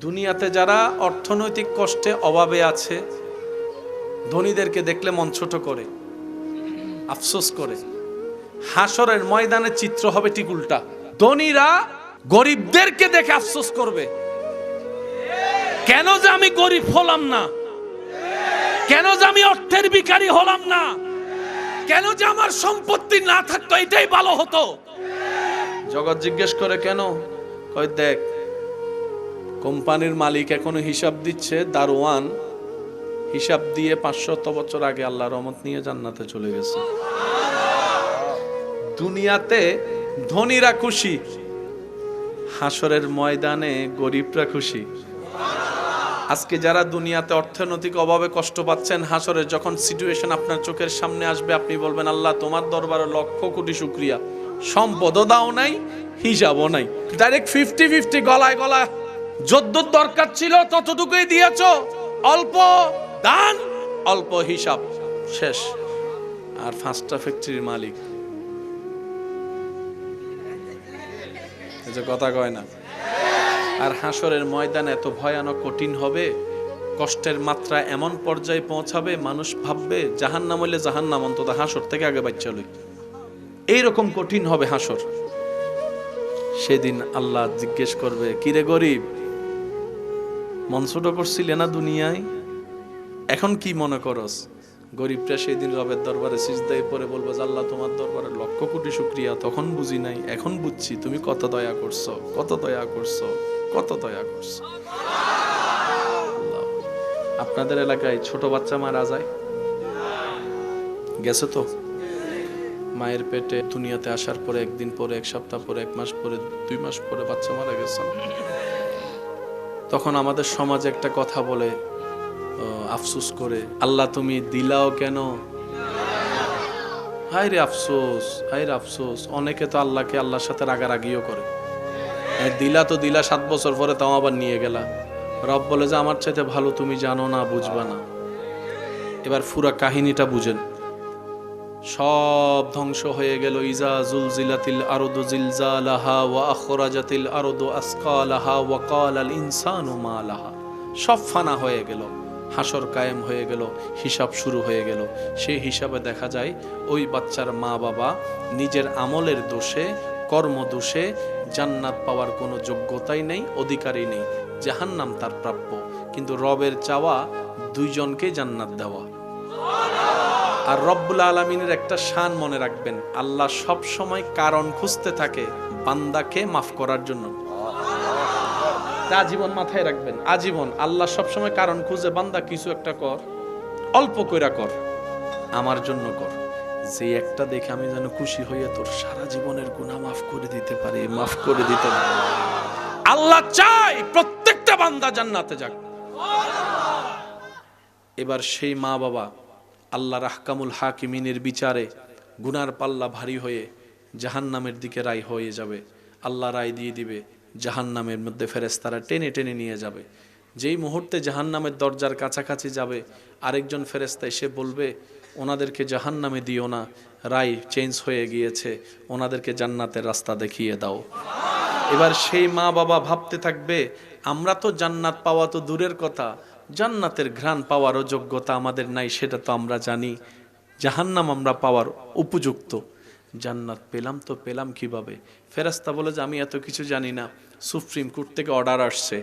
দুনিয়াতে যারা অর্থনৈতিক কষ্টে অভাবে আছে, ধনীদেরকে দেখলে মন ছোট করে, আফসোস করে, হাসরের ময়দানে চিত্র হবে ঠিক উল্টা। ধনীরা গরিবদেরকে দেখে আফসোস করবে, কেন যে আমি গরিব হলাম না, কেন যে আমি অর্থের ভিখারি হলাম না, কেন যে আমার সম্পত্তি না থাকতো, এটাই ভালো হতো। জগৎ জিজ্ঞেস করে কেন, কই দেখ কোম্পানির মালিক এখনো হিসাব দিচ্ছে, দারোয়ান হিসাব দিয়ে 500 বছর আগে আল্লাহর রহমত নিয়ে জান্নাতে চলে গেছে। দুনিয়াতে ধনীরা খুশি, হাসরের ময়দানে গরিবরা খুশি। আজকে যারা দুনিয়াতে অর্থনৈতিক অভাবে কষ্ট পাচ্ছেন, হাসরের যখন সিচুয়েশন আপনার চোখের সামনে আসবে, আপনি বলবেন আল্লাহ তোমার দরবারে লক্ষ কোটি শুকরিয়া, সম্পদও দাও নাই, হিসাবও নাই, ডাইরেক্ট 50-50 গলায় গলায় যদ্দূর দরকার ছিল ততটুকুই দিয়েছো, অল্প দান অল্প হিসাব, শেষ। আর 5টা ফ্যাক্টরির মালিক, কথা কয় না। আর হাসরের ময়দান এত ভয়ানক কঠিন হবে, কষ্টের মাত্রা এমন পর্যায়ে পৌঁছাবে, মানুষ ভাববে জাহান্নাম হইলে জাহান্নাম অন্তত হাসর থেকে আগে বাচ্চা লই, এইরকম কঠিন হবে হাসর। সেদিন আল্লাহ জিজ্ঞেস করবে, কিরে গরিব, মন ছোট করছিলে না দুনিয়ায়, এখন কি মনে করস? গরিবটা সেই দিন রবের দরবারে সিজদায় পড়ে বলবো, আল্লাহ তোমার দরবারে লক্ষ কোটি শুকরিয়া, তখন বুঝি নাই, এখন বুঝছি তুমি কত দয়া করছো, কত দয়া করছো, কত দয়া করছো। আপনাদের এলাকায় ছোট বাচ্চা মারা যায়, গেছে তো? মায়ের পেটে দুনিয়াতে আসার পরে একদিন পরে, এক সপ্তাহ পরে, 1 মাস পরে, 2 মাস পরে বাচ্চা মারা গেছে। তখন আমাদের সমাজে একটা কথা বলে, আফসোস করে, আল্লাহ তুমি দিলাও কেন? হায় রে আফসোস, হায় রে আফসোস। অনেকে তো আল্লাহকে আল্লাহর সাথে রাগারাগিও করে, দিলা তো দিলা 7 বছর পরে, তাও আবার নিয়ে গেলা। রব বলে যে আমার চাইতে ভালো তুমি জানো না, বুঝবা না। এবার পুরা কাহিনীটা বুঝেন, সব ধ্বংস হয়ে গেল। ইজা জুলজিলাতিল আরদু জিলজালাহা ওয়া আখরাজাতিল আরদু আসকালাহা ওয়া ক্বালাল ইনসানু মা লাহা। সব ফানা হয়ে গেল, হাসর কায়েম হয়ে গেল, হিসাব শুরু হয়ে গেল। সেই হিসাবে দেখা যায় ওই বাচ্চার মা বাবা নিজের আমলের দোষে, কর্ম দোষে জান্নাত পাওয়ার কোনো যোগ্যতাই নেই, অধিকারই নেই, জাহান্নাম তার প্রাপ্য। কিন্তু রবের চাওয়া দুইজনকে জান্নাত দেওয়া। আর রব্বুল আলামিনের একটা শান মনে রাখবেন, আল্লাহ সব সময় কারণ খুঁজতে থাকে বান্দাকে মাফ করার জন্য। আজীবন মাথায় রাখবেন, আজীবন আল্লাহ সবসময় কারণ খুঁজে, বান্দা কিছু একটা কর, অল্প কইরা কর, আমার জন্য কর, যে একটা দেখে আমি যেন খুশি হইয়া তোর সারা জীবনের গুনাহ মাফ করে দিতে পারি, মাফ করে দিতে পারি। আল্লাহ চাই প্রত্যেকটা বান্দা জান্নাতে যাক। এবার সেই মা বাবা আল্লাহর আহকামুল হাকিমিনের বিচারে গুনার পাল্লা ভারী হয়ে জাহান্নামের দিকে রায় হয়ে যাবে। আল্লাহ রায় দিয়ে দিবে, জাহান্নামের মধ্যে ফেরেশতারা টেনে টেনে নিয়ে যাবে। যেই মুহূর্তে জাহান্নামের দরজার কাছাকাছি যাবে, আরেকজন ফেরেশতা এসে বলবে, ওনাদেরকে জাহান্নামে দিও না, রায় চেঞ্জ হয়ে গিয়েছে, ওনাদেরকে জান্নাতের রাস্তা দেখিয়ে দাও। এবার সেই মা বাবা ভাবতে থাকবে, আমরা তো জান্নাত পাওয়া তো দূরের কথা, জান্নাতের ঘ্রাণ পাওয়ারও যোগ্যতা আমাদের নাই, সেটা তো আমরা জানি। জাহান্নাম আমরা পাওয়ার উপযুক্ত, জান্নাত পেলাম তো পেলাম কিভাবে? ফেরেশতা বলে যে আমি এত কিছু জানি না, সুপ্রিম কোর্ট থেকে অর্ডার আসছে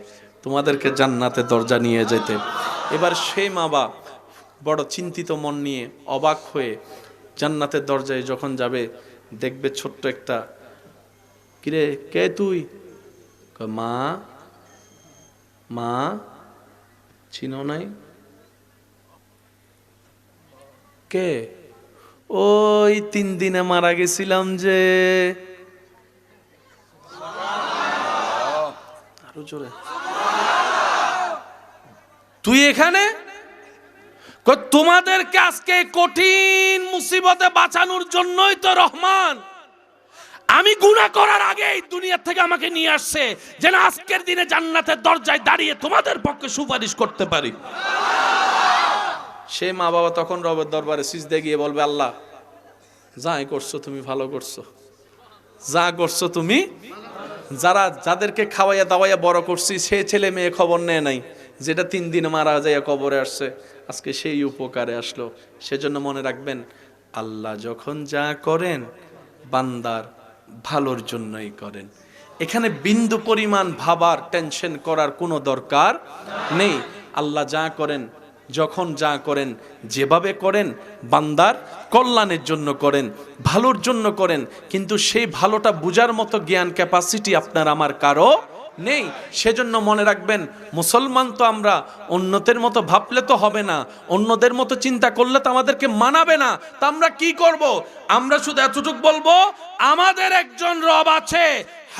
তোমাদেরকে জান্নাতের দরজা নিয়ে যেতে। এবার সেই মা বাবা বড় চিন্তিত মন নিয়ে, অবাক হয়ে জান্নাতের দরজায় যখন যাবে, দেখবে ছোট্ট একটা, কিরে কে তুই? মা, মা চিনো নাই? কে? ওই 3 দিনে মারা গেছিলাম যে। আরো জোরে। তুই এখানে? তোমাদেরকে আজকে কঠিন মুসিবতে বাঁচানোর জন্যই তো রহমান আমি গুনাহ করার আগেই দুনিয়া থেকে আমাকে নিয়ে আসছে, যেন আজকের দিনে জান্নাতের দরজায় দাঁড়িয়ে তোমাদের পক্ষে সুপারিশ করতে পারি। সে মা বাবা তখন রবের দরবারে সিজদায় গিয়ে বলবে, আল্লাহ যা করছো তুমি ভালো করছো, যা করছো তুমি যাদেরকে খাওয়াইয়া দাওয়াইয়া বড় করছি, সে ছেলে মেয়ে খবর নেয় নাই, যেটা 3 দিন মারা যায় কবরে আসছে, আজকে সেই উপকারে আসলো। সেজন্য মনে রাখবেন, আল্লাহ যখন যা করেন বান্দার ভালোর জন্যই করেন। এখানে বিন্দু পরিমাণ ভাবার, টেনশন করার কোনো দরকার নেই। আল্লাহ যা করেন, যখন যা করেন, যেভাবে করেন বান্দার কল্যাণের জন্য করেন, ভালোর জন্য করেন। কিন্তু সেই ভালোটা বুঝার মতো জ্ঞান ক্যাপাসিটি আপনার আমার কারো নেই। সেজন্য মনে রাখবেন, মুসলমান তো আমরা, অন্যদের মতো ভাবলে তো হবে না, অন্যদের মতো চিন্তা করলে তো আমাদেরকে মানাবে না। তা আমরা কি করব? আমরা শুধু এতটুকু বলবো, আমাদের একজন রব আছে,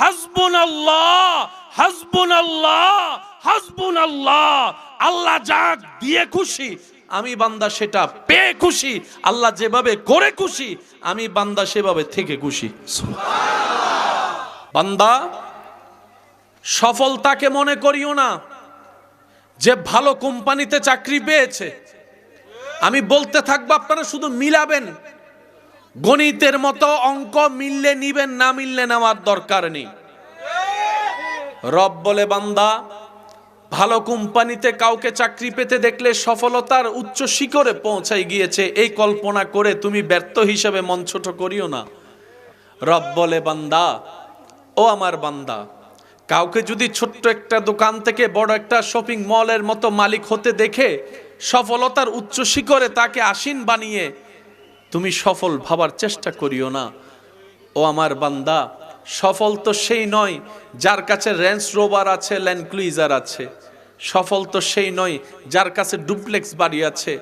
হাসবুনাল্লাহ হাসবুনাল্লাহ হাসবুনাল্লাহ। আল্লাহ যা দিয়ে খুশি, আমি বান্দা সেটা পেয়ে খুশি। আল্লাহ যেভাবে করে খুশি, আমি বান্দা সেভাবে থেকে খুশি। বান্দা সফলতাকে মনে করিও না যে ভালো কোম্পানিতে চাকরি পেয়েছে। আমি বলতে থাকবো, আপনারা শুধু মিলাবেন, গণিতের মতো অঙ্ক মিললে নিবেন, না মিললে নেওয়ার দরকার নেই। রব বলে, বান্দা ভালো কোম্পানিতে কাউকে চাকরি পেতে দেখলে সফলতার উচ্চ শিখরে পৌঁছাই গিয়েছে, এই কল্পনা করে তুমি ব্যর্থ হিসেবে মন ছোট করিও না। রব বলে, বান্দা ও আমার বান্দা, কাউকে যদি ছোট্ট একটা দোকান থেকে বড় একটা শপিং মলের মতো মালিক হতে দেখে সফলতার উচ্চ শিখরে তাকে আসীন বানিয়ে তুমি সফল ভাবার চেষ্টা করিও না। ও আমার বান্দা, সফল তো সেই নয় যার কাছে রেঞ্জ রোভার আছে, ল্যান্ড ক্রুইজার আছে। সফল তো সেই নয় যার কাছে ডুপ্লেক্স বাড়ি আছে।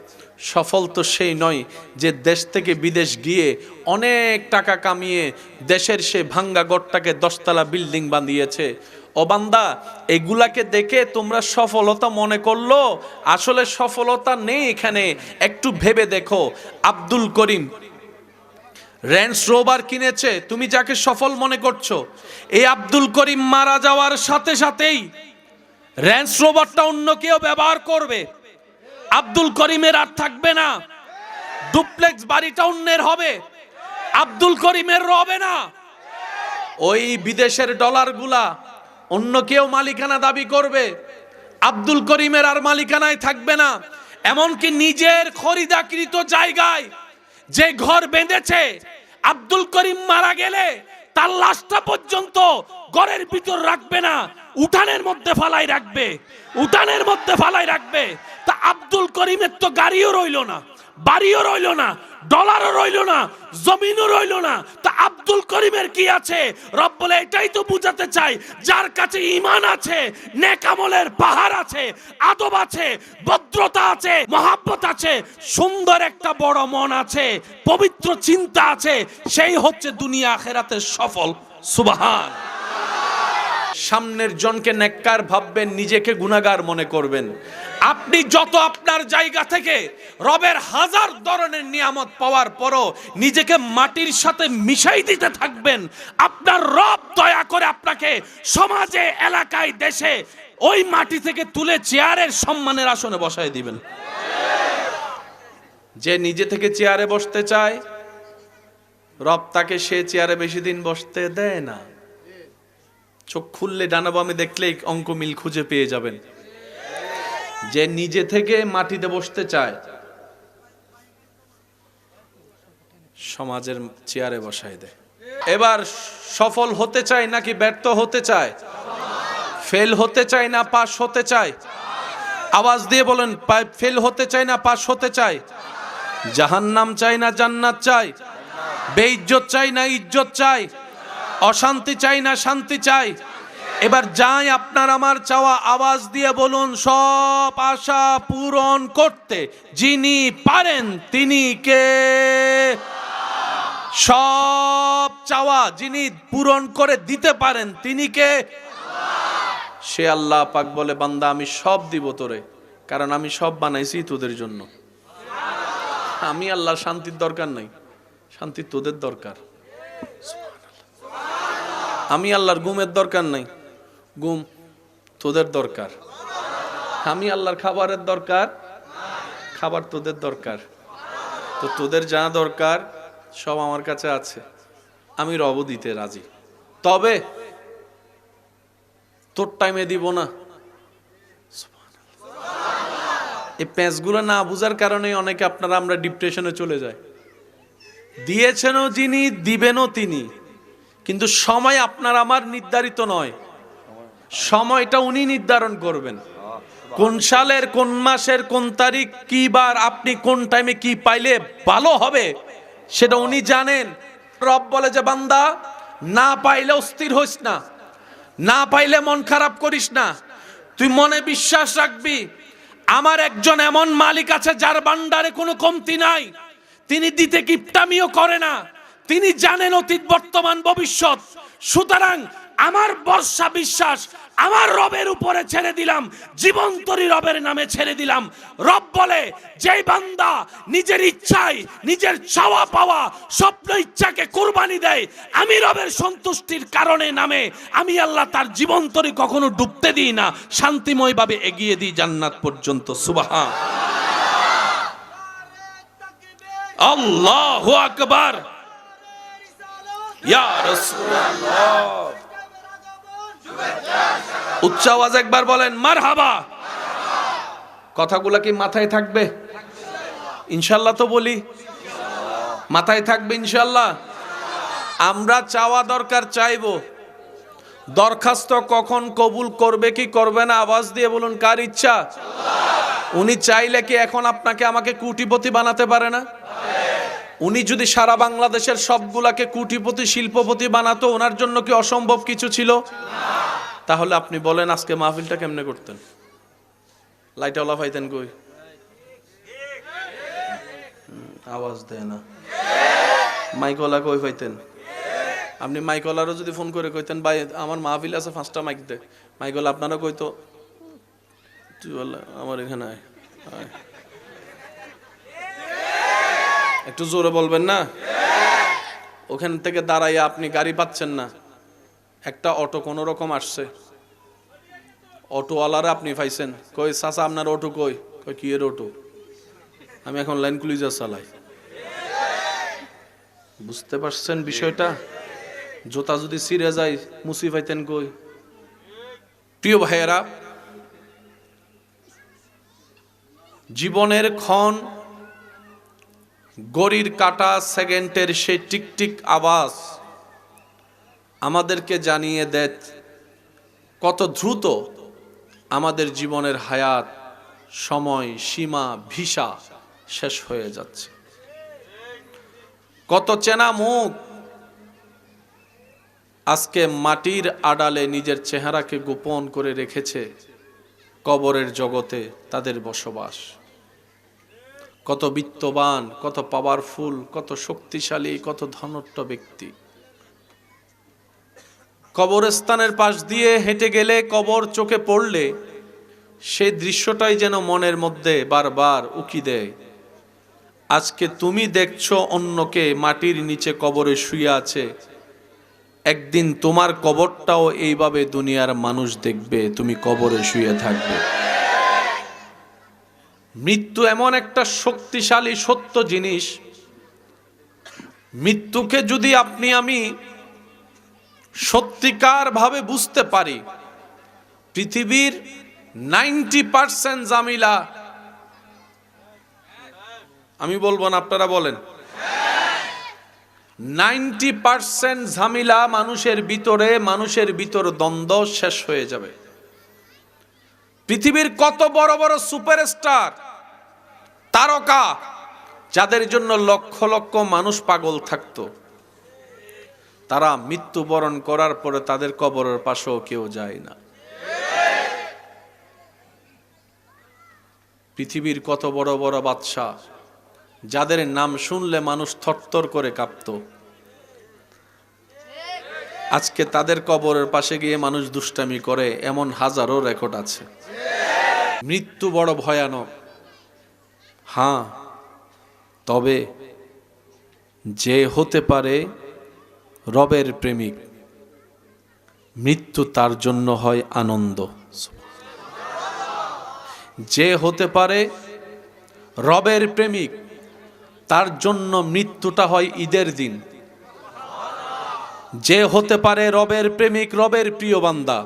সফল তো সেই নয় যে দেশ থেকে বিদেশ গিয়ে অনেক টাকা কামিয়ে দেশের সে ভাঙ্গা গড়টাকে 10তলা বিল্ডিং বানিয়েছে। ও বান্দা, এগুলাকে দেখে তোমরা সফলতা মনে করলো, আসলে সফলতা নেই এখানে। একটু ভেবে দেখো, আব্দুল করিম রেঞ্জ রোভার কিনেছে, তুমি যাকে সফল মনে করছো, এই আব্দুল করিম মারা যাওয়ার সাথে সাথেই রেঞ্জ রোভারটা অন্য কেউ ব্যবহার করবে। আব্দুল করিমের আর থাকবে না, ডুপ্লেক্স বাড়িটা অন্যের হবে, আব্দুল করিমের হবে না। ওই বিদেশের ডলারগুলা অন্য কেউ মালিকানা দাবি করবে, আব্দুল করিমের আর মালিকানায় থাকবে না। এমনকি নিজের খরিদাকৃত জায়গায় যে ঘর বেঁধেছে, আব্দুল করিম মারা গেলে তার লাশটা পর্যন্ত ঘরের ভিতর রাখবে না, উঠানের মধ্যে ফালাই রাখবে, উঠানের মধ্যে ফালাই রাখবে। তা আব্দুল করিমের তো গাড়িও রইল না, বাড়িও রইল না, ডলারও রইল না, জমিনও রইল না। তা আব্দুল করিমের কি আছে? রব বলে, এটাই তো বুঝাতে চাই, যার কাছে ঈমান আছে, নেক আমলের পাহাড় আছে, আদব আছে, ভদ্রতা আছে, মহাব্বত আছে, সুন্দর একটা বড় মন আছে, পবিত্র চিন্তা আছে, সেই হচ্ছে দুনিয়া আখিরাতের সফল। সুবহান। সামনের জনকে নেককার ভাববেন, নিজেকে গুনাহগার মনে করবেন। আপনি যত আপনার জায়গা থেকে রবের 1000 ধরনের নিয়ামত পাওয়ার পরও নিজেকে মাটির সাথে মিশাই দিতে থাকবেন, আপনার রব দয়া করে আপনাকে সমাজে, এলাকায়, দেশে ওই মাটি থেকে তুলে চেয়ারের সম্মানের আসনে বসায় দিবেন। যে নিজে থেকে চেয়ারে বসতে চায়, রব তাকে সে চেয়ারে বেশি দিন বসতে দেয় না। চোখ খুললে ডানা বামে দেখলেই অঙ্ক মিল খুঁজে পেয়ে যাবেন। যে নিজে থেকে মাটিতে বসতে চায়, সমাজের চেয়ারে বসায় দেয়। এবার সফল হতে চায় নাকি ব্যর্থ হতে চায়? ফেল হতে চায় না পাস হতে চায়? আওয়াজ দিয়ে বলেন, ফেল হতে চায় না পাস হতে চায়? জাহান্নাম চাই না জান্নাত চাই? বেইজ্জত চাই না ইজ্জত চাই? অশান্তি চাই না শান্তি চাই? এবার যাই আপনার আমার চাওয়া, আওয়াজ দিয়ে বলুন, সব আশা পূরণ করতে যিনি পারেন তিনি কে? সব চাওয়া যিনি পূরণ করে দিতে পারেন তিনি কে? সে আল্লাহ পাক বলে, বান্দা আমি সব দিব তোরে, কারণ আমি সব বানাইছি তোদের জন্য। আমি আল্লাহর শান্তির দরকার নাই, শান্তি তোদের দরকার। আমি আল্লাহর ঘুমের দরকার নাই, ঘুম তোদের দরকার। আমি আল্লাহর খাবারের দরকার, খাবার তোদের দরকার। তো তোদের যা দরকার সব আমার কাছে আছে, আমি রব দিতে রাজি। তবে তোর টাইমে দিব না। এই প্যাঁচগুলো না বুঝার কারণে অনেকে আপনারা আমরা ডিপ্রেশনে চলে যায়। দিয়েছেনও যিনি, দিবেনও তিনি, কিন্তু সময় আপনার আমার নির্ধারিত নয়, সময়টা উনি নির্ধারণ করবেন। কোন সালের কোন মাসের কোন তারিখ কি বার আপনি কোন টাইমে কি পাইলে ভালো হবে সেটা উনি জানেন। রব বলে যে বান্দা, না পাইলে অস্থির হইস না, না পাইলে মন খারাপ করিস না, তুই মনে বিশ্বাস রাখবি আমার একজন এমন মালিক আছে যার ভান্ডারে কোনো কমতি নাই। তিনি দিতে কিপটামিও করে না, তিনি জানেন অতীত বর্তমান ভবিষ্যৎ। সুতরাং আমার ভরসা বিশ্বাস আমার রবের উপরে ছেড়ে দিলাম, জীবন্তরী রবের নামে ছেড়ে দিলাম। রব বলে যেই বান্দা নিজের ইচ্ছায় নিজের চাওয়া পাওয়া স্বপ্ন ইচ্ছাকে কুরবানি দেয়, আমি রবের সন্তুষ্টির কারণে নামে আমি আল্লাহ তার জীবন্তরী কখনো ডুবতে দিই না, শান্তিময়ভাবে এগিয়ে দিই জান্নাত পর্যন্ত। সুবহান আল্লাহু আকবার। ইয়া রাসূলুল্লাহ, উচ্চ আওয়াজ একবার বলেন মারহাবা। কথাগুলো কি মাথায় থাকবে ইনশাআল্লাহ? তো বলি মাথায় থাকবে ইনশাআল্লাহ। আমরা চাওয়া দরকার চাইবো, দরখাস্ত কখন কবুল করবে কি করবে না আওয়াজ দিয়ে বলুন কার ইচ্ছা? উনি চাইলে কি এখন আপনাকে আমাকে কোটিপতি বানাতে পারে না? উনি যদি সারা বাংলাদেশের সবগুলাকে কোটিপতি শিল্পপতি বানাতো, ওনার জন্য কি অসম্ভব কিছু ছিল? তাহলে আপনি বলেন আজকে মাহফিলটা কেমনে করতেন? লাইটওয়ালা পাইতেন কই? আওয়াজ দেয় না। মাইকওয়ালা কই পাইতেন? আপনি মাইকওয়ালারও যদি ফোন করে কইতেন ভাই আমার মাহফিল আছে 5টা মাইক দে, মাইকওয়ালা আপনারা কইতো তুই বল আমার এখানে আয়। একটু জোরে বলবেন না? ওখান থেকে দাঁড়াইয়া আপনি গাড়ি পাচ্ছেন না, একটা অটো কোনো রকম আসছে, অটোওয়ালারা আপনি পাইছেন, কই চাচা আপনার অটো কই? কই কি এর অটো? আমি এখন লাইন ক্লুজার চালাই। বুঝতে পারছেন বিষয়টা? জোতা যদি ছিঁড়ে যায় মুসি পাইতেন কই? প্রিয় ভাইয়েরা, জীবনের ক্ষণ, ঘড়ির কাঁটা, সেকেন্ডের সেই টিকটিক আওয়াজ আমাদেরকে জানিয়ে দেয় কত দ্রুত আমাদের জীবনের হায়াত, সময়, সীমা, ভিসা শেষ হয়ে যাচ্ছে। কত চেনা মুখ আজকে মাটির আড়ালে নিজের চেহারাকে গোপন করে রেখেছে, কবরের জগতে তাদের বসবাস। কত বিত্তবান, কত পাওয়ারফুল, কত শক্তিশালী, কত ধনট্ট ব্যক্তি কবরস্থানের পাশ দিয়ে হেঁটে গেলে, কবর চোখে পড়লে সেই দৃশ্যটাই যেন মনের মধ্যে বারবার উকি দেয়। আজকে তুমি দেখছো অন্যকে মাটির নিচে কবরে শুয়ে আছে, একদিন তোমার কবরটাও এইভাবে দুনিয়ার মানুষ দেখবে, তুমি কবরে শুয়ে থাকবে। মৃত্যু এমন একটা শক্তিশালী সত্য জিনিস, মৃত্যুকে যদি আপনি আমি সত্যিকার ভাবে বুঝতে পারি, পৃথিবীর 90% জামিলা, আমি বলবো না আপনারা বলেন, 90% ঝামেলা মানুষের ভিতরে, মানুষের ভিতর দ্বন্দ্ব শেষ হয়ে যাবে। পৃথিবীর কত বড় বড় সুপারস্টার, তারকা, যাদের জন্য লক্ষ লক্ষ মানুষ পাগল থাকতো, তারা মৃত্যুবরণ করার পরে তাদের কবরের পাশেও কেউ যায় না। পৃথিবীর কত বড় বড় বাদশাহ, যাদের নাম শুনলে মানুষ থরথর করে কাঁপতো, আজকে তাদের কবরের পাশে গিয়ে মানুষ দুষ্টামি করে, এমন হাজারো রেকর্ড আছে। মৃত্যু বড় ভয়ানক, হ্যাঁ, তবে যে হতে পারে রবের প্রেমিক, মৃত্যু তার জন্য হয় আনন্দ। যে হতে পারে রবের প্রেমিক, তার জন্য মৃত্যুটা হয় ঈদের দিন। যে হতে পারে রবের প্রেমিক, রবের প্রিয় বান্দা,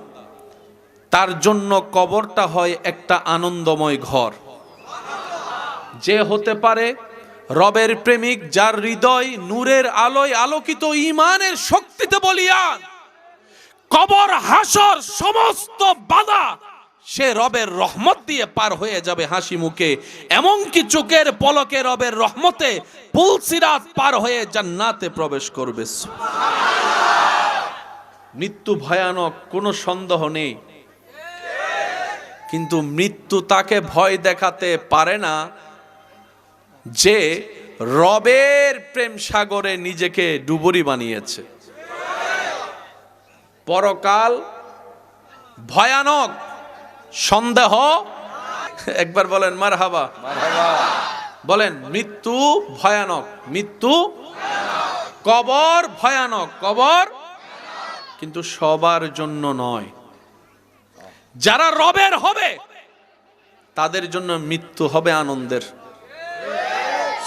তার জন্য কবরটা হয় একটা আনন্দময় ঘর। যে হতে পারে রবের প্রেমিক, যার হৃদয় নূরের আলোয় আলোকিত, ঈমানের শক্তিতে বলিয়ান, কবর হাসর সমস্ত বাধা সে রবের রহমত দিয়ে পার হয়ে যাবে হাসি মুখে। এমনকি চোখের পলকে রবের রহমতে পুলসিরাত পার হয়ে জান্নাতে প্রবেশ করবে। মৃত্যু ভয়ানক, কোনো সন্দেহ নেই, কিন্তু মৃত্যু তাকে ভয় দেখাতে পারে না যে রবের প্রেম সাগরে নিজেকে ডুবুরি বানিয়েছে। পরকাল ভয়ানক, সন্দেহ। একবার বলেন মারহাবা। বলেন মৃত্যু ভয়ানক, মৃত্যু, কবর ভয়ানক, কবর কিন্তু সবার জন্য নয়। যারা রবের হবে তাদের জন্য মৃত্যু হবে আনন্দের।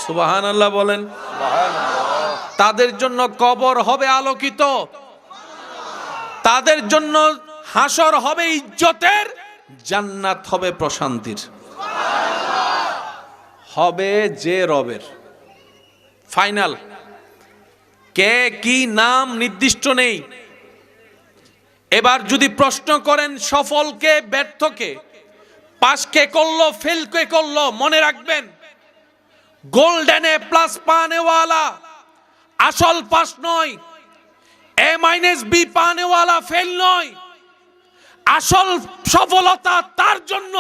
সুবহানাল্লাহ বলেন। তাদের জন্য কবর হবে আলোকিত, তাদের জন্য হাসর হবে ইজ্জতের, জান্নাত হবে প্রশান্তির। হবে যে রবের। ফাইনাল। কে কি নাম নির্দিষ্ট নেই। এবার যদি প্রশ্ন করেন সফলকে ব্যর্থকে, পাস কে করলো ফেল কে করলো, মনে রাখবেন গোল্ডেন এ প্লাস পানেওয়ালা আসল পাস নয়, A-B পানেওয়ালা ফেল নয়। আসল সফলতা তার জন্য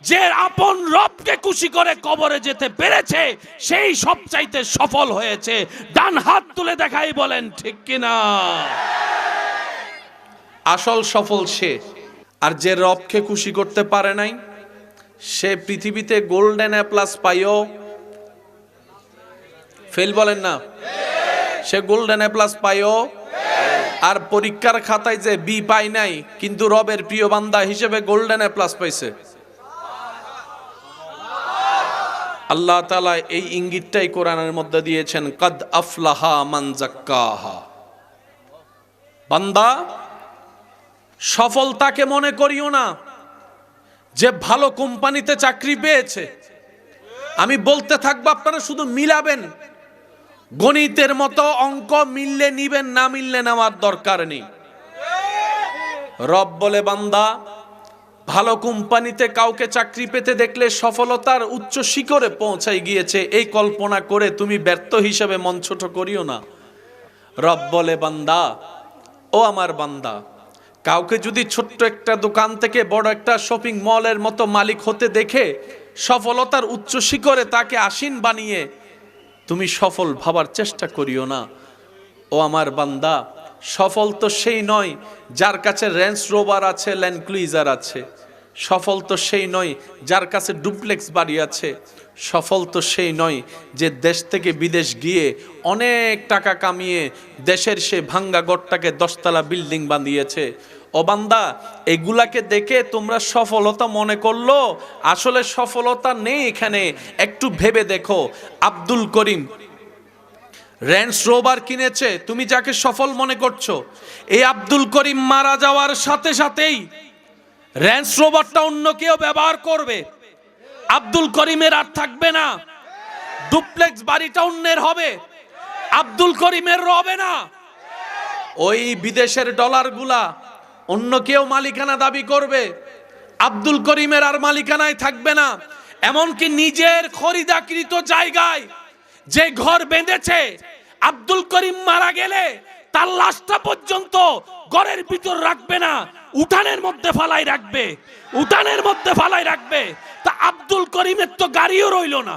যে আপন রবকে খুশি করে কবরে যেতে পেরেছে, সেই সবচাইতে সফল হয়েছে। ডান হাত তুলে দেখাই বলেন ঠিক কিনা। আসল সফল সে। আর যে রবকে খুশি করতে পারে নাই, সে পৃথিবীতে গোল্ডেন এ প্লাস পাইও ফেল। বলেন না, সে গোল্ডেন এ প্লাস পাইও আর পরীক্ষার খাতায় যে বি পাই নাই, কিন্তু রবের প্রিয় বান্দা হিসেবে গোল্ডেন এ প্লাস পাইছে। আল্লাহ তাআলা এই ইঙ্গিতটাই কোরআনের মধ্যে দিয়েছেন, কাদ আফলাহা মান যাক্কাহা। বান্দা, সফলতাকে মনে করিও না যে ভালো কোম্পানিতে চাকরি পেয়েছে। আমি বলতে থাকবো, আপনারা শুধু মিলাবেন। গণিতের মতো অঙ্ক মিললে নিবেন, না মিললে নেওয়ার দরকার নেই। রব বলে, বান্দা, ভালো কোম্পানিতে কাউকে চাকরি পেতে দেখলে সফলতার উচ্চ শিখরে পৌঁছাই গিয়েছে, এই কল্পনা করে তুমি ব্যর্থ হিসেবে মন ছোট করিও না। রব বলে, বান্দা, ও আমার বান্দা, কাউকে যদি ছোট্ট একটা দোকান থেকে বড় একটা শপিং মলের মতো মালিক হতে দেখে সফলতার উচ্চ শিখরে তাকে আসীন বানিয়ে তুমি সফল ভাবার চেষ্টা করিও না। ও আমার বান্দা, সফল তো সেই নয় যার কাছে রেঞ্জ রোভার আছে, ল্যান্ড ক্রুইজার আছে। সফল তো সেই নয় যার কাছে ডুপ্লেক্স বাড়ি আছে। সফল তো সেই নয় যে দেশ থেকে বিদেশ গিয়ে অনেক টাকা কামিয়ে দেশের সে ভাঙ্গা গড়টাকে 10তলা বিল্ডিং বানিয়েছে। ও বান্দা, এগুলাকে দেখে তোমরা সফলতা মনে করলো, আসলে সফলতা নেই এখানে। একটু ভেবে দেখো, আব্দুল করিম রেঞ্জ রোভার কিনেছে, তুমি যাকে সফল মনে করছো, এই আব্দুল করিম মারা যাওয়ার সাথে সাথেই রেঞ্জ রোভারটা অন্য কেউ ব্যবহার করবে। আব্দুল করিমের আর থাকবে না। ডুপ্লেক্স বাড়িটা অন্যের হবে, আব্দুল করিমের হবে না। ওই বিদেশের ডলারগুলা অন্য কেউ মালিকানা দাবি করবে, আব্দুল করিমের আর মালিকানায় থাকবে না। এমনকি নিজের খরিদাকৃত জায়গায় যে ঘর বেঁধেছে, আব্দুল করিম মারা গেলে তার লাশটা পর্যন্ত ঘরের ভিতর রাখবে না, উঠানের মধ্যে ফালাই রাখবে, উঠানের মধ্যে ফালাই রাখবে। তা আব্দুল করিমের তো গাড়িও রইল না,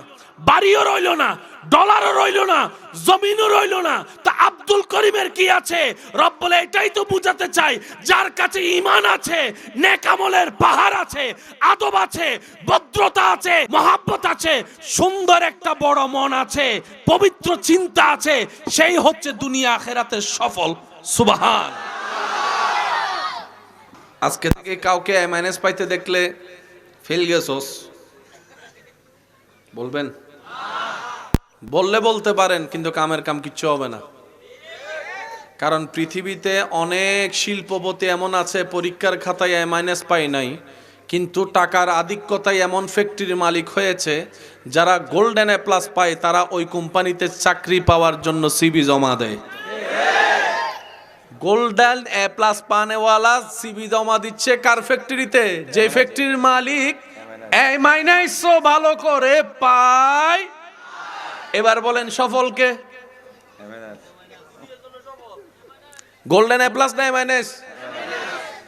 বাড়িও রইল না, ডলারও রইল না, জমিনও রইল না। তা আব্দুল করিমের কি আছে? রব বলে, এটাই তো বুঝাতে চাই, যার কাছে ঈমান আছে, নেক আমলের পাহাড় আছে, আদব আছে, ভদ্রতা আছে, মহাব্বত আছে, সুন্দর একটা বড় মন আছে, পবিত্র চিন্তা আছে, সেই হচ্ছে দুনিয়া আখিরাতের সফল। সুবহান। আজকে থেকে কাউকে মাইনাস পাইতে দেখলে ফেল গেছস বলবেন? বললে বলতে পারেন, কিন্তু কামের কাম কিচ্ছু হবে না। কারণ পৃথিবীতে অনেক শিল্পপতি এমন আছে পরীক্ষার খাতায় A- পায় নাই, কিন্তু টাকার আধিক্যতায় এমন ফ্যাক্টরির মালিক হয়েছে যারা গোল্ডেন A+ পায় তারা ওই কোম্পানিতে চাকরি পাওয়ার জন্য সিভি জমা দেয়। গোল্ডেন A+ পানেওয়ালা সিভি জমা দিচ্ছে কার ফ্যাক্টরিতে? যে ফ্যাক্টরির মালিক A- ভালো করে পায়। এবার বলেন সফলকে? গোল্ডেন A+ না A-?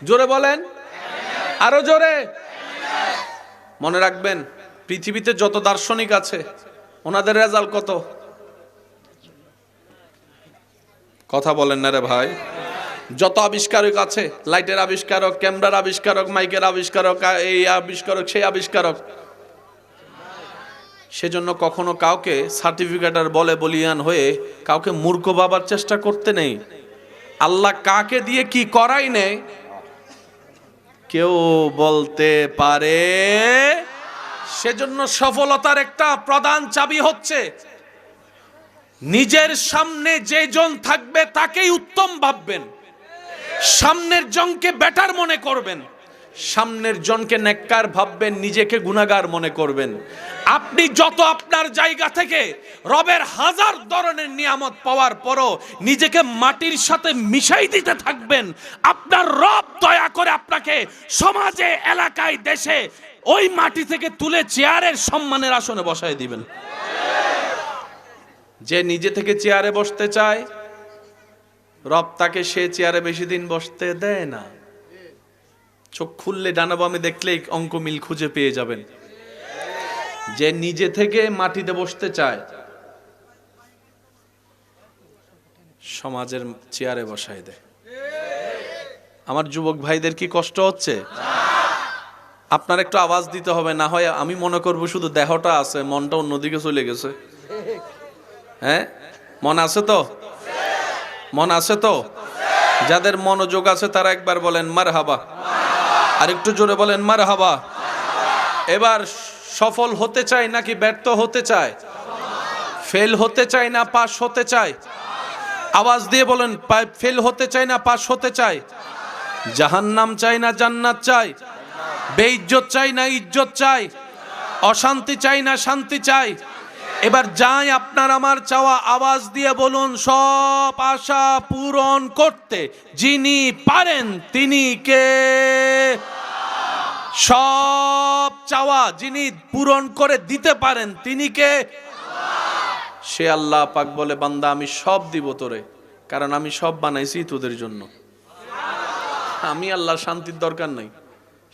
জোরে বলেন, আরো জোরে। মনে রাখবেন পৃথিবীতে যত দার্শনিক আছে ওনাদের রেজাল্ট কত? কথা বলেন না রে ভাই। যত আবিষ্কারক আছে, লাইটের আবিষ্কারক, ক্যামেরার আবিষ্কারক, মাইকের আবিষ্কারক, এই আবিষ্কারক, সেই আবিষ্কারক, সেজন্য কখনো কাউকে সার্টিফিকেটার বলে বলিয়ান হয়ে কাউকে মূর্খ ভাবার চেষ্টা করতে নেই। আল্লাহ কাকে দিয়ে কি করাই নেই কেউ বলতে পারে। সেজন্য সফলতার একটা প্রধান চাবি হচ্ছে নিজের সামনে যে জন থাকবে তাকেই উত্তম ভাববেন, সামনের জনকে বেটার মনে করবেন, সামনের জনকে নেককার ভাববেন, নিজেকে গুনাহগার মনে করবেন। আপনি যত আপনার জায়গা থেকে রবের হাজার ধরনের নিয়ামত পাওয়ার পরও নিজেকে মাটির সাথে মিশাই দিতে থাকবেন, আপনার রব দয়া করে আপনাকে সমাজে, এলাকায়, দেশে ওই মাটি থেকে তুলে চেয়ারের সম্মানের আসনে বসায় দিবেন। যে নিজে থেকে চেয়ারে বসতে চায় রব তাকে সে চেয়ারে বেশি দিন বসতে দেয় না। চোখ খুললে ডানা বামে দেখলেই অঙ্ক মিল খুঁজে পেয়ে যাবেন। যে নিজে থেকে মাটিতে বসতে চায় সমাজের চেয়ারে বসায় দেয়। আমার যুবক ভাইদের কি কষ্ট হচ্ছে? আপনার একটু আওয়াজ দিতে হবে, না হয় আমি মনে করবো শুধু দেহটা আছে, মনটা অন্যদিকে চলে গেছে। হ্যাঁ, মন আছে তো? মন আছে তো? যাদের মনোযোগ আছে তারা একবার বলেন মারহাবা, আর একটু জোরে বলেন মারহাবা। এবার সফল হতে চাই নাকি ব্যর্থ হতে চাই? ফেল হতে চাই না পাস হতে চাই? আওয়াজ দিয়ে বলেন, ফেল হতে চাই না পাস হতে চাই? জাহান্নাম চাই না জান্নাত চাই? বেইজ্জত চাই না ইজ্জত চাই? অশান্তি চাই না শান্তি চাই? এবার যাই আপনার আমার চাওয়া, আওয়াজ দিয়ে বলুন, সব আশা পূরণ করতে যিনি পারেন তিনি কে? সব চাওয়া যিনি পূরণ করে দিতে পারেন তিনি কে? সে আল্লাহ পাক বলে, বান্দা আমি সব দিব তোরে, কারণ আমি সব বানাইছি তোদের জন্য। আমি আল্লাহর শান্তির দরকার নাই,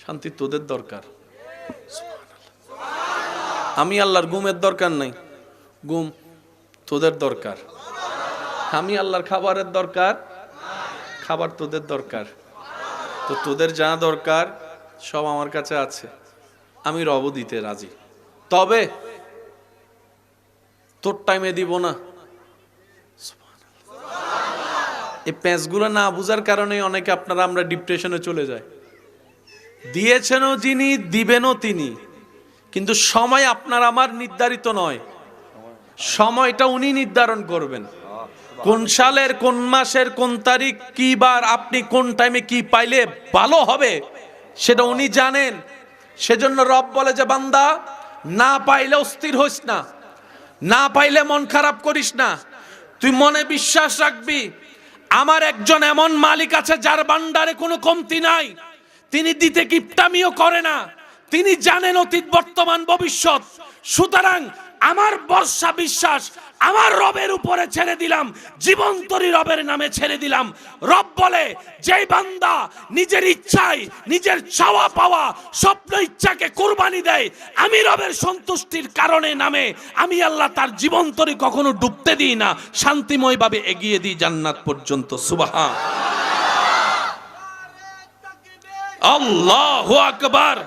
শান্তি তোদের দরকার। আমি আল্লাহর ঘুমের দরকার নাই, ঘুম তোদের দরকার। আমি আল্লাহর খাবারের দরকার, খাবার তোদের দরকার। তো তোদের যা দরকার সব আমার কাছে আছে, আমি রব দিতে রাজি, তবে তোর টাইমে দিব না। এই প্যাঁচগুলো না বুঝার কারণে অনেকে আপনারা আমরা ডিপ্রেশনে চলে যায়। দিয়েছেনও যিনি, দিবেনও তিনি, কিন্তু সময় আপনার আমার নির্ধারিত নয়। সময়টা উনি নির্ধারণ করবেন। কোন সালের কোন মাসের কোন তারিখ কি বার আপনি কোন টাইমে কি পাইলে ভালো হবে সেটা উনি জানেন। সেজন্য রব বলে যে বান্দা, না পাইলে অস্থির হইস না, না পাইলে মন খারাপ করিস না, তুই মনে বিশ্বাস রাখবি আমার একজন এমন মালিক আছে যার ভান্ডারে কোনো কমতি নাই। তিনি দিতে কিপটামিও করে না, তিনি জানেন অতীত বর্তমান ভবিষ্যৎ। সুতরাং আমার ভরসা বিশ্বাস আমার রবের উপরে ছেড়ে দিলাম, জীবন্তরী রবের নামে ছেড়ে দিলাম। রব বলে, যেই বান্দা নিজের ইচ্ছায় নিজের চাওয়া পাওয়া স্বপ্ন ইচ্ছাকে কুরবানি দেয় আমি রবের সন্তুষ্টির কারণে নামে আমি আল্লাহ তার জীবন্তরী কখনো ডুবতে দিই না, শান্তিময় ভাবে এগিয়ে দিই জান্নাত পর্যন্ত। সুবহান আল্লাহু আকবার,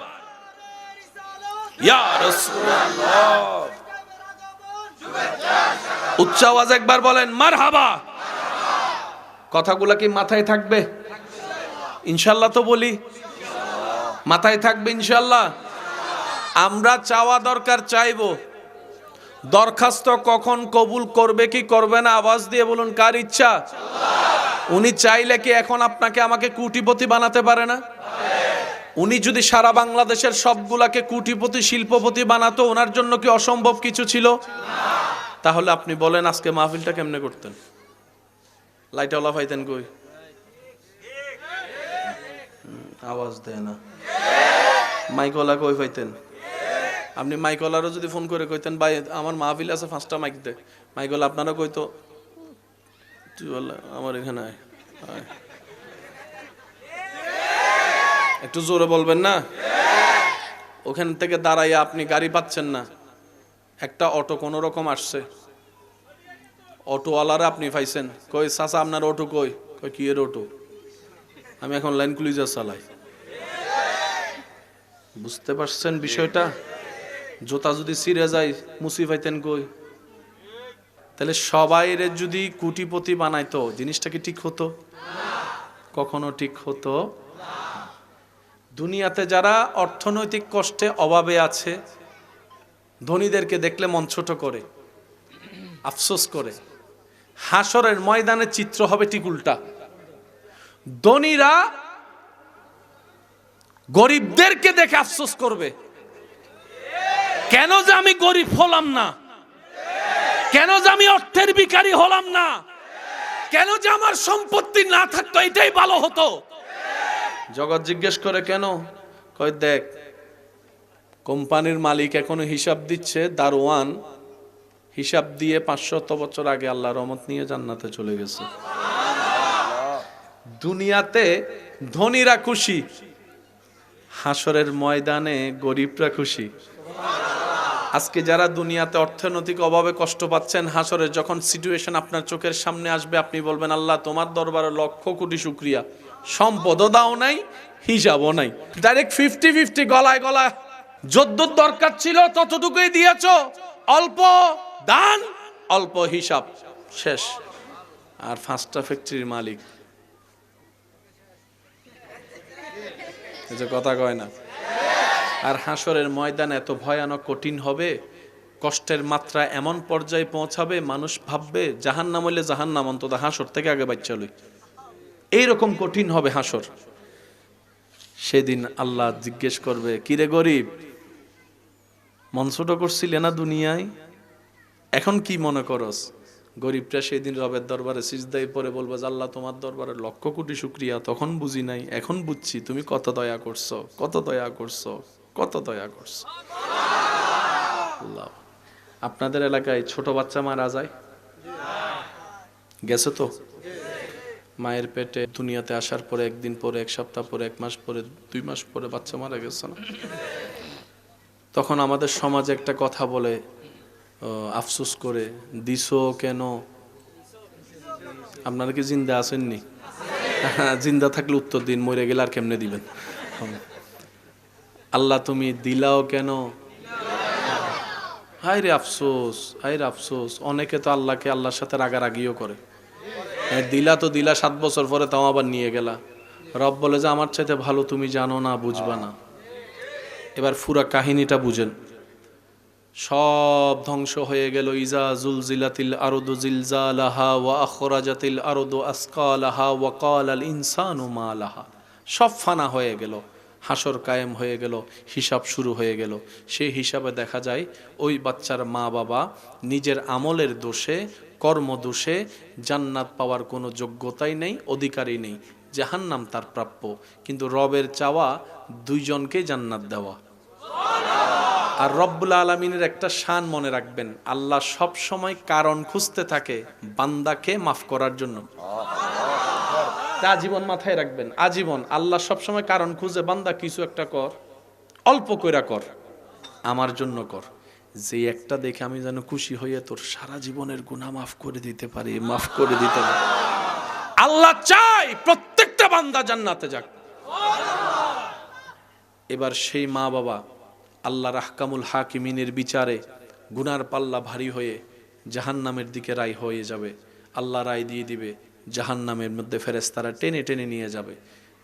ইয়া রাসূলুল্লাহ। উচ্চ আওয়াজ একবার বলেন মারহাবা। কথাগুলা কি মাথায় থাকবে? ইনশাআল্লাহ তো বলি, মাথায় থাকবে ইনশাআল্লাহ। আমরা চাওয়া দরকার চাইবো, দরখাস্ত কখন কবুল করবে কি করবে না আওয়াজ দিয়ে বলুন কার ইচ্ছা? উনি চাইলে কি এখন আপনাকে আমাকে কোটিপতি বানাতে পারে না? উনি যদি সারা বাংলাদেশের সবগুলাকে কোটিপতি শিল্পপতি বানাতো, ওনার জন্য কি অসম্ভব কিছু ছিল? তাহলে আপনি বলেন আজকে মাহফিলটা কেমনে করতেন? লাইট ওলা পাইতেন কই? আওয়াজ দেয় না। মাইকওয়ালা কই পাইতেন? আপনি মাইকওয়ালারও যদি ফোন করে কইতেন ভাই আমার মাহফিল আছে 5টা মাইক দে, মাইকওয়ালা আপনারা কইতো তুই বল আমার এখানে আয়, একটু জোরে বলবেন না? ওখান থেকে দাঁড়াইয়া আপনি গাড়ি পাচ্ছেন না, একটা অটো কোন রকম আসছে, অটোওয়ালারে আপনি পাইছেন, কই চাচা আপনার অটো কই? কই কি এর অটো? আমি এখন লাইন ক্লুজার চালাই। বুঝতে পারছেন বিষয়টা? জোতা যদি ছিঁড়ে যায় মুসি পাইতেন কই? তাহলে সবাইরে যদি কোটিপতি বানাইতো জিনিসটা কি ঠিক হতো? কখনো ঠিক হতো? দুনিয়াতে যারা অর্থনৈতিক কষ্টে অভাবে আছে, ধনীদেরকে দেখলে মন ছোট করে, আফসোস করে। হাসরের ময়দানে চিত্র হবে ঠিক উল্টা। ধনীরা গরিবদেরকে দেখে আফসোস করবে, কেন যে আমি গরিব হলাম না, কেন যে আমি অর্থের ভিখারি হলাম না, কেন যে আমার সম্পত্তি না থাকতো, এটাই ভালো হতো। জগৎ জিজ্ঞেস করে কেন? কয় দেখ কোম্পানির মালিক এখনো হিসাব দিচ্ছে, দারোয়ান হিসাব দিয়ে 500 বছর আগে আল্লাহর রহমত নিয়ে জান্নাতে চলে গেছে। দুনিয়াতে ধনীরা খুশি, হাসরের ময়দানে গরিবরা খুশি। আজকে যারা দুনিয়াতে অর্থনৈতিক অভাবে কষ্ট পাচ্ছেন, হাসরের যখন সিচুয়েশন আপনার চোখের সামনে আসবে, আপনি বলবেন আল্লাহ তোমার দরবারে লক্ষ কোটি শুকরিয়া, সম্পদও দাও নাই, হিসাবও নাই, ডাইরেক্ট 50-50 গলায় গলায় যদ্দূর দরকার ছিল ততটুকুই দিয়েছো, অল্প দান অল্প হিসাব, শেষ। আর 5টা ফ্যাক্টরির মালিক, এই যে কথা কয় না। আর হাসরের ময়দান এত ভয়ানক কঠিন হবে, কষ্টের মাত্রা এমন পর্যায়ে পৌঁছাবে মানুষ ভাববে জাহান্নাম হইলে জাহান্নাম অন্তত হাসর থেকে আগে বাচ্চা লই, এইরকম কঠিন হবে হাসর। সেদিন আল্লাহ জিজ্ঞেস করবে কিরে গরিব, মন ছোট করছিলে না দুনিয়ায়, এখন কি মনে করস? গরিবটা সেদিন রবের দরবারে সিজদায় পড়ে বলবে আল্লাহ তোমার দরবারে লক্ষ কোটি শুকরিয়া, তখন বুঝি নাই এখন বুঝছি তুমি কত দয়া করছো, কত দয়া করছো, কত দয়া করছো। আল্লাহ। আপনাদের এলাকায় ছোট বাচ্চা মারা যায়? গেছে তো? মায়ের পেটে দুনিয়াতে আসার পরে একদিন পরে, এক সপ্তাহ পরে, 1 মাস পরে, 2 মাস পরে বাচ্চা মারা গেছে না? তখন আমাদের সমাজে একটা কথা বলে, আফসোস করে, দিছো কেন? আপনারা কি জিন্দা আছেননি? জিন্দা থাকলে উত্তর দিন, মরে গেলে আর কেমনে দিবেন? আল্লাহ তুমি দিলাও কেন? হায় রে আফসোস, হায় রে আফসোস। অনেকে তো আল্লাহকে আল্লাহর সাথে রাগারাগিও করে, দিলা তো দিলা 7 বছর পরে তাও আবার নিয়ে গেলা। রব বলে যে আমার চাইতে ভালো তুমি জানো না, বুঝবা না। এবার পুরা কাহিনীটা বুঝেন। সব ধ্বংস হয়ে গেল। ইজা জুলজিলাতিল আরদু জিলজালাহা ওয়া আখরাজাতিল আরদু আসকালাহা ওয়া ক্বালাল ইনসানু মা লাহা। সব ফানা হয়ে গেল, হাসর কায়েম হয়ে গেল, হিসাব শুরু হয়ে গেল। সেই হিসাবে দেখা যায় ওই বাচ্চার মা বাবা নিজের আমলের দোষে, কর্ম দোষে জান্নাত পাওয়ার কোনো যোগ্যতাই নেই, অধিকারই নেই। জাহান্নাম তার প্রাপ্য, কিন্তু রবের চাওয়া 2 জনকে জান্নাত দেওয়া। আর রব্বুল আলামিনের একটা শান মনে রাখবেন, আল্লাহ সব সময় কারণ খুঁজতে থাকে বান্দাকে মাফ করার জন্য। আজীবন মাথায় রাখবেন, আজীবন আল্লাহ সব সময় কারণ খুঁজে, বান্দা কিছু একটা কর, অল্প কইরা কর, আমার জন্য কর, যে একটা দেখে আমি যেন খুশি হয়ে তোর সারা জীবনের গুনাহ মাফ করে দিতে পারি, মাফ করে দিতে পারি। আল্লাহ চায় প্রত্যেকটা বান্দা জান্নাতে যাক। এবার সেই মা বাবা আল্লাহর আহকামুল হাকিমিনের বিচারে গুনার পাল্লা ভারী হয়ে জাহান্নামের দিকে রায় হয়ে যাবে। আল্লাহ রায় দিয়ে দিবে, জাহান্নামের মধ্যে ফেরেশতারা টেনে টেনে নিয়ে যাবে।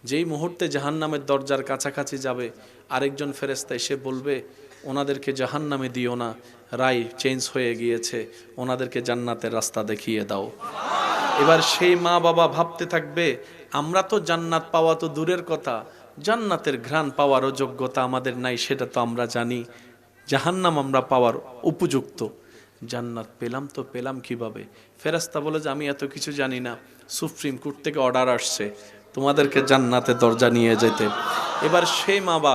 যেই মুহূর্তে জাহান্নামের দরজার কাছাকাছি যাবে, আরেকজন ফেরেশতা এসে বলবে ওনাদেরকে জাহান্নামে দিও না, রায় চেঞ্জ হয়ে গিয়েছে, ওনাদেরকে জান্নাতের রাস্তা দেখিয়ে দাও। এবার সেই মা বাবা ভাবতে থাকবে, আমরা তো জান্নাত পাওয়া তো দূরের কথা, জান্নাতের ঘ্রাণ পাওয়ারও যোগ্যতা আমাদের নাই, সেটা তো আমরা জানি। জাহান্নাম আমরা পাওয়ার উপযুক্ত, জান্নাত পেলাম তো পেলাম কিভাবে? ফেরেশতা বলে যে আমি এত কিছু জানি না, সুপ্রিম কোর্ট থেকে অর্ডার আসছে তোমাদেরকে জান্নাতের দরজা নিয়ে যেতে। এবার সেই মা বাবা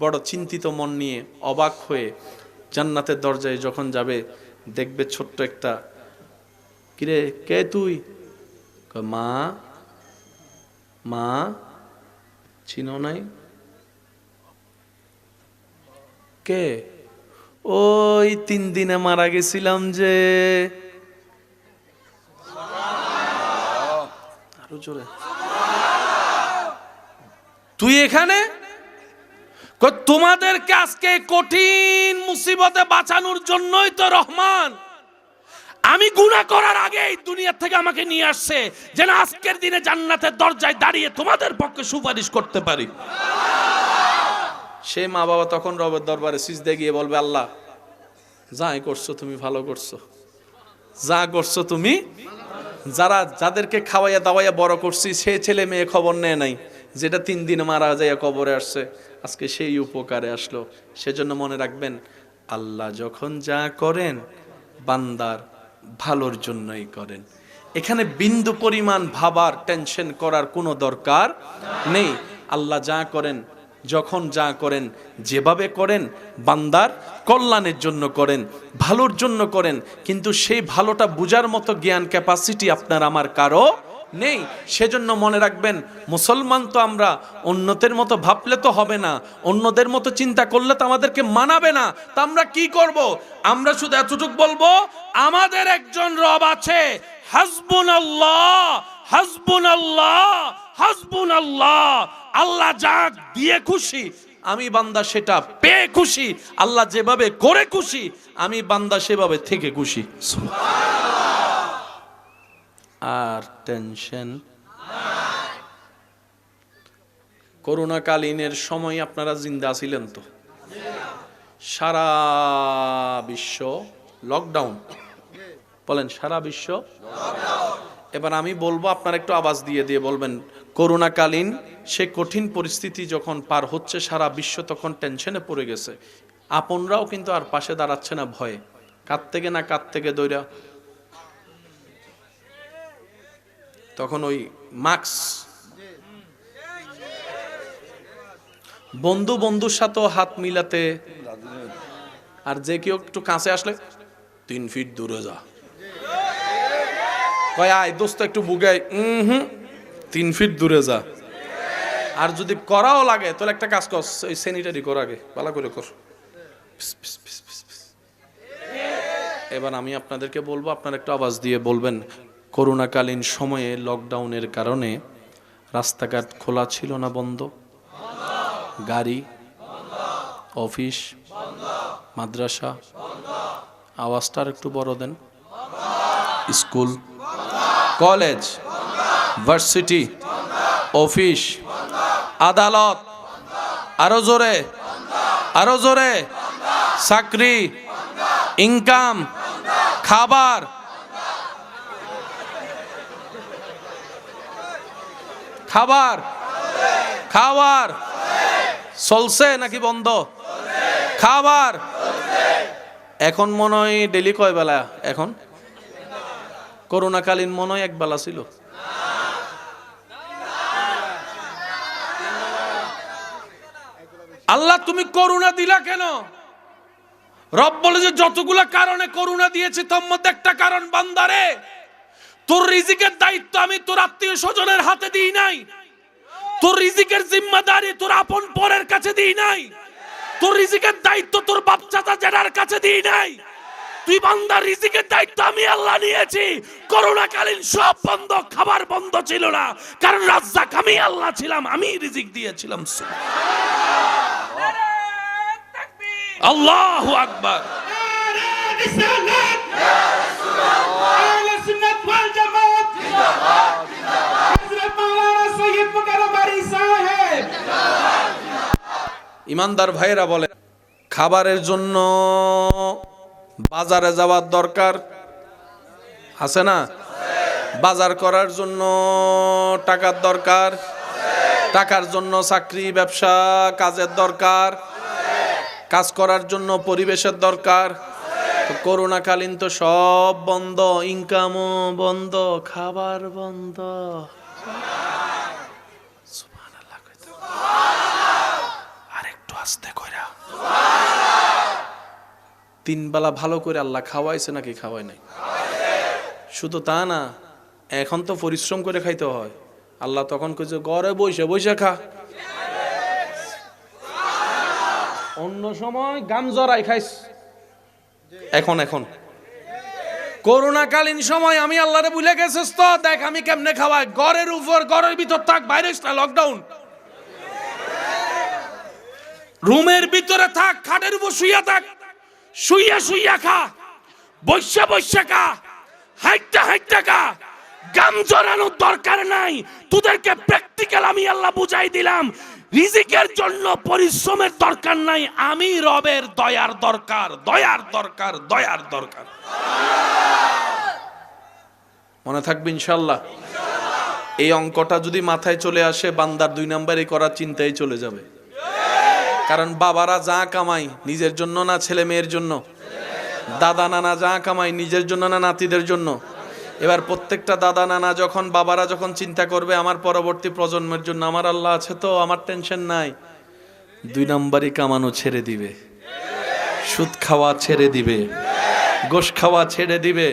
বড় চিন্তিত মন নিয়ে অবাক হয়ে জান্নাতের দরজায় যখন যাবে, দেখবে ছোট্ট একটা, কিরে কে তুই? মা, মা চিনো নাই? কে? ওই 3 দিনে মারা গেছিলাম যে। আরো জোরে। তুই এখানে? তোমাদেরকে আজকে কঠিন মুসিবতে বাঁচানোর জন্যই তো রহমান আমি গুনাহ করার আগে এই দুনিয়া থেকে আমাকে নিয়ে আসছে, যেন আজকের দিনে জান্নাতের দরজায় দাঁড়িয়ে তোমাদের পক্ষে সুপারিশ করতে পারি। সে মা বাবা তখন রবের দরবারে সিজদায় গিয়ে বলবে, আল্লাহ যাই করছো তুমি ভালো করছো, যা করছো তুমি। যাদেরকে খাওয়াইয়া দাওয়াইয়া বড় করছি, সে ছেলে মেয়ে খবর নেয় নাই, যেটা 3 দিনে মারা যায় কবরে আসছে, আজকে সেই উপকারে আসলো। সেজন্য মনে রাখবেন, আল্লাহ যখন যা করেন বান্দার ভালোর জন্যই করেন। এখানে বিন্দু পরিমাণ ভাবার টেনশন করার কোনো দরকার নেই। আল্লাহ যা করেন, যখন যা করেন, যেভাবে করেন বান্দার কল্যাণের জন্য করেন, ভালোর জন্য করেন। কিন্তু সেই ভালোটা বুঝার মতো জ্ঞান ক্যাপাসিটি আপনার আমার কারো নেই। সেজন্য মনে রাখবেন, মুসলমান তো আমরা, অন্যদের মতো ভাবলে তো হবে না, অন্যদের মতো চিন্তা করলে তো আমাদেরকে মানাবে না। তা আমরা কি করব? আমরা শুধু এতটুকু বলবো, আমাদের একজন রব আছে, হাসবুনাল্লাহ হাসবুনাল্লাহ হাসবুনাল্লাহ। আল্লাহ যা দিয়ে খুশি আমি বান্দা সেটা পেয়ে খুশি, আল্লাহ যেভাবে করে খুশি আমি বান্দা সেভাবে থেকে খুশি। আর টেনশন। করোনাকালীনের সময় আপনারা জিন্দা ছিলেন তো? সারা বিশ্ব লকডাউন, বলেন সারা বিশ্ব। এবার আমি বলবো, আপনারা একটু আওয়াজ দিয়ে দিয়ে বলবেন, করোনাকালীন সে কঠিন পরিস্থিতি যখন পার হচ্ছে সারা বিশ্ব, তখন টেনশনে পড়ে গেছে। আপনরাও কিন্তু আর পাশে দাঁড়াচ্ছে না ভয়ে, কার থেকে না কার থেকে দইরা তখন ওই মাস্ক, বন্ধু বন্ধুর সাথেও হাত মিলাতে, আর যে কেউ একটু কাছে আসলে 3 ফিট দূরে যা, কয় আয় দোস্ত একটু বুগাই, 3 ফিট দূরে যা। আর যদি করাও লাগে তাহলে একটা কাজ কর, এই স্যানিটারি কর, আগে ভালো করে কর। এবার আমি আপনাদেরকে বলবো, আপনারা একটু আওয়াজ দিয়ে বলবেন, করোনাকালীন সময়ে লকডাউনের কারণে রাস্তাঘাট খোলা ছিল না, বন্ধ, গাড়ি, অফিস, মাদ্রাসা, আওয়াজটা একটু বড় দেন, স্কুল, কলেজ, ভার্সিটি, অফিস, আদালত, আরো জোরে, আরো জোরে, চাকরি, ইনকাম, খাবার, খাবার, খাবার চলছে নাকি বন্ধ? খাবার এখন মনে হয় ডেলি কয় বেলা? এখন করোনাকালীন মনে হয় 1 বেলা ছিল। আল্লাহ তুমি করুণা দিলা কেন? রব বলে যে যতগুলা কারণে করুণা দিয়েছি তোর মধ্যে একটা কারণ, বান্দারে তোর রিজিকের দায়িত্ব আমি তোর আত্মীয় স্বজনের হাতে দিই নাই, তোর রিজিকের জিম্মাদারি তোর আপন পরের কাছে দিই নাই, তোর রিজিকের দায়িত্ব তোর বাপ চাচা জেঠার কাছে দিই নাই। তুই বান্দার রিজিকের দায়িত্ব আমি আল্লাহ নিয়েছি। করোনাকালীন সব বন্ধ, খাবার বন্ধ ছিল না, কারণ রাজ্জাক আমি আল্লাহ ছিলাম, আমি রিজিক দিয়েছিলাম। আল্লাহু আকবার। ইমানদার ভাইরা বলে, খাবারের জন্য বাজারে যাওয়ার দরকার আছে না? বাজার করার জন্য টাকার দরকার, টাকার জন্য চাকরি ব্যবসা কাজের দরকার, কাজ করার জন্য পরিবেশের দরকার। করোনাকালীন তো সব বন্ধ, ইনকামও বন্ধ, খাবার বন্ধ। আর একটু আস্তে কইরা, তিন বেলা ভালো করে আল্লাহ খাওয়াইছে নাকি খাওয়াই নাই? শুধু তা না, এখন তো পরিশ্রম করে খাইতে হয়। আল্লাহ তখন কইছে ঘরে বসে বসে খা। অন্য সময় গাম জড়াই খাইস, এখন করোনাকালীন সময় আমি আল্লাহরে ভুলে গেছিস তো, দেখ আমি কেমনে খাওয়াই। ঘরের উপর, ঘরের ভিতর থাক, বাইরে লকডাউন। রুমের ভিতরে থাক, খাটের উপর শুইয়া থাক, শুইয়া শুইয়া খা, বসে বসে খা, হাইটা হাইটা খা। গাম জড়ানোর দরকার নাই। তোদেরকে প্র্যাকটিক্যাল আমি আল্লাহ বুঝাই দিলাম। রিজিকের জন্য পরিশ্রমের দরকার নাই, আমি রবের দয়ার দরকার, দয়ার দরকার, দয়ার দরকার। মনে থাকবে ইনশাআল্লাহ। এই অঙ্কটা যদি মাথায় চলে আসে, বান্দার 2 নম্বরে করার চিন্তাই চলে যাবে। কারণ বাবারা যা কামাই নিজের জন্য না ছেলে মেয়ের জন্য, দাদা নানা যা কামাই নিজের জন্য না নাতিদের জন্য। এবার প্রত্যেকটা দাদা নানা যখন, বাবারা যখন চিন্তা করবে আমার পরবর্তী প্রজন্মের জন্য আমার আল্লাহ আছে তো, আমার টেনশন নাই। 2 নম্বরই কামানো ছেড়ে দিবে, সুদ খাওয়া ছেড়ে দিবে, গোশ খাওয়া ছেড়ে দিবে,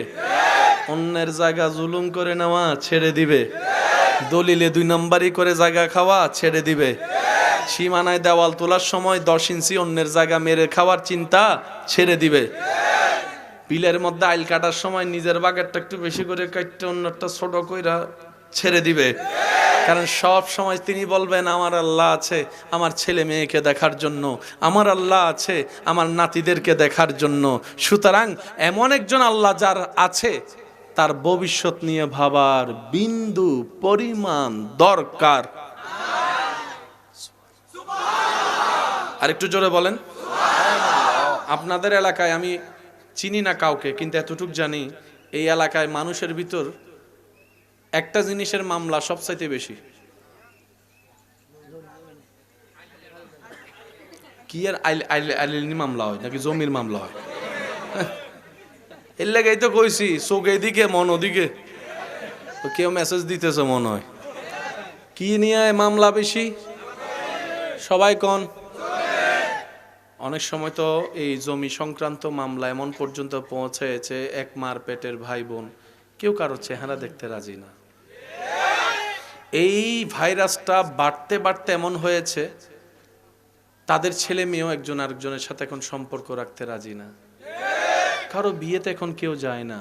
অন্যের জায়গা জুলুম করে নেওয়া ছেড়ে দিবে, দলিলে 2 নম্বরই করে জায়গা খাওয়া ছেড়ে দিবে, সীমানায় দেওয়াল তোলার সময় 10 ইঞ্চি অন্যের জায়গা মেরে খাওয়ার চিন্তা ছেড়ে দিবে, বিলের মধ্যে আইল কাটার সময় নিজের বাগেরটা একটু বেশি করে কাটতে অন্যটা ছোট কইরা ছেড়ে দিবে। কারণ সব সময় তিনি বলবেন আমার আল্লাহ আছে আমার ছেলে মেয়েকে দেখার জন্য, আমার আল্লাহ আছে আমার নাতিদেরকে দেখার জন্য। সুতরাং এমন একজন আল্লাহ যার আছে, তার ভবিষ্যৎ নিয়ে ভাবার বিন্দু পরিমাণ দরকার। আর একটু জোরে বলেন। আপনাদের এলাকায় আমি চিনি না কাউকে, কিন্তু এতটুক জানি এই এলাকায় মানুষের ভিতর একটা জিনিসের মামলা সবচাইতে বেশি। কি আর আইলেনি মামলা হয় নাকি জমির মামলা হয়? এর লাগাই তো কইছি চোখ এদিকে মন ওদিকে। কেউ মেসেজ দিতেছে মনে হয়। কি নিয়ে মামলা বেশি? সবাই কোন? অনেক সময় তো এই জমি সংক্রান্ত মামলা এমন পর্যন্ত পৌঁছেছে, এক মার পেটের ভাই বোন কেউ কারো চেহারা দেখতে রাজি না। এই ভাইরাসটা বাড়তে বাড়তে এমন হয়েছে, তাদের ছেলে মেয়েও একজন আরেকজনের সাথে এখন সম্পর্ক রাখতে রাজি না। কারো বিয়েতে এখন কেউ যায় না।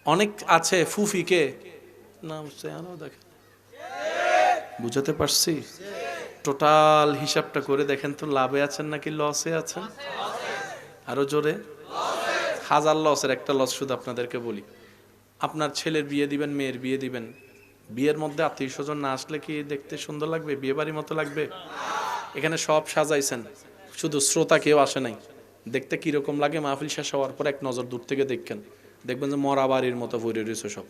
অনেক আছে ফুফিকে না, দেখেন বুঝাতে পারছি? টোটাল হিসাবটা করে দেখেন তো, লাভে আছেন নাকি লসে আছেন? আরো জোরে। 1000 লসের একটা লস শুধু আপনাদেরকে বলি। আপনার ছেলের বিয়ে দিবেন, মেয়ের বিয়ে দিবেন, বিয়ের মধ্যে আত্মীয় স্বজন না আসলে কি দেখতে সুন্দর লাগবে? বিয়ে বাড়ির মতো লাগবে? এখানে সব সাজাইছেন, শুধু শ্রোতা কেউ আসে নাই। দেখতে কিরকম লাগে মাহফিল শেষ হওয়ার পর এক নজর দূর থেকে দেখবেন যে মরা বাড়ির মতো ভরে রয়েছে সব।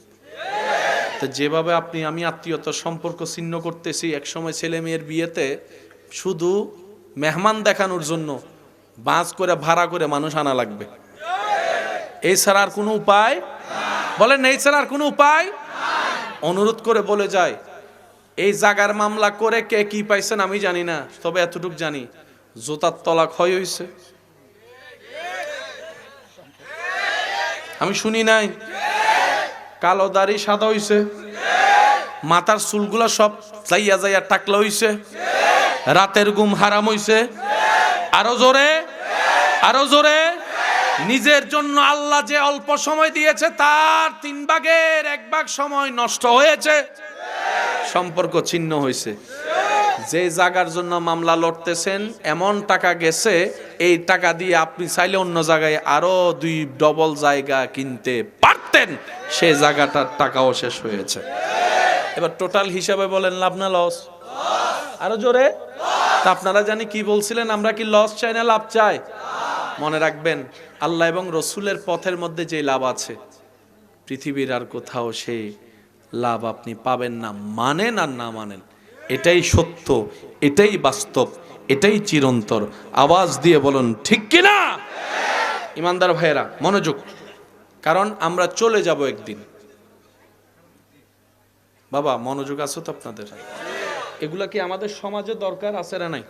তো যেভাবে আমি আত্মীয়তার সম্পর্ক ছিন্ন করতেছি, একসময় ছেলে মেয়ের বিয়েতে শুধু মেহমান দেখানোর জন্য বাস করে ভাড়া করে মানুষ আনা লাগবে। এই ছাড়া আর কোনো উপায় বলেন, এই ছাড়া আর কোনো উপায়? অনুরোধ করে বলে যায়, এই জাগার মামলা করে কে কি পাইছেন আমি জানি না, তবে এতটুক জানি জুতার তলা ক্ষয় হয়েছে। আমি শুনি নাই। কালো দাড়ি সাদা হইছে, মাথার চুলগুলা সব যাইয়া যাইয়া টাকলা হইছে, রাতের ঘুম হারাম হইছে। আরো জোরে, আরো জোরে। নিজের জন্য আল্লাহ যে অল্প সময় দিয়েছে তার 3 ভাগের 1 ভাগ সময় নষ্ট হয়েছে, সম্পর্ক ছিন্ন হয়েছে। যে জায়গার জন্য মামলা লড়তেছেন এমন টাকা গেছে, এই টাকা দিয়ে আপনি চাইলে অন্য জায়গায় আরো 2 ডবল জায়গা কিনতে পারতেন, সেই জায়গাটার টাকাও শেষ হয়েছে। এবার টোটাল হিসাবে বলেন লাভ না লস? আরো জোরে। তা আপনারা জানি কি বলছিলেন, আমরা কি লস চাই না লাভ চাই? মনে রাখবেন, আল্লাহ এবং রসুলের পথের মধ্যে যে লাভ আছে, পৃথিবীর আর কোথাও সে লাভ আপনি পাবেন না, মানেন আর না মানেন। এটাই সত্য, এটাই বাস্তব, এটাই চিরন্তর। আওয়াজ দিয়ে বলুন ঠিক কিনা? ইমানদার ভাইয়েরা মনোযোগ, কারণ আমরা চলে যাব একদিন। বাবা মনোযোগ আছে তো আপনাদের? এগুলা কি আমাদের সমাজে দরকার আছে না নাই?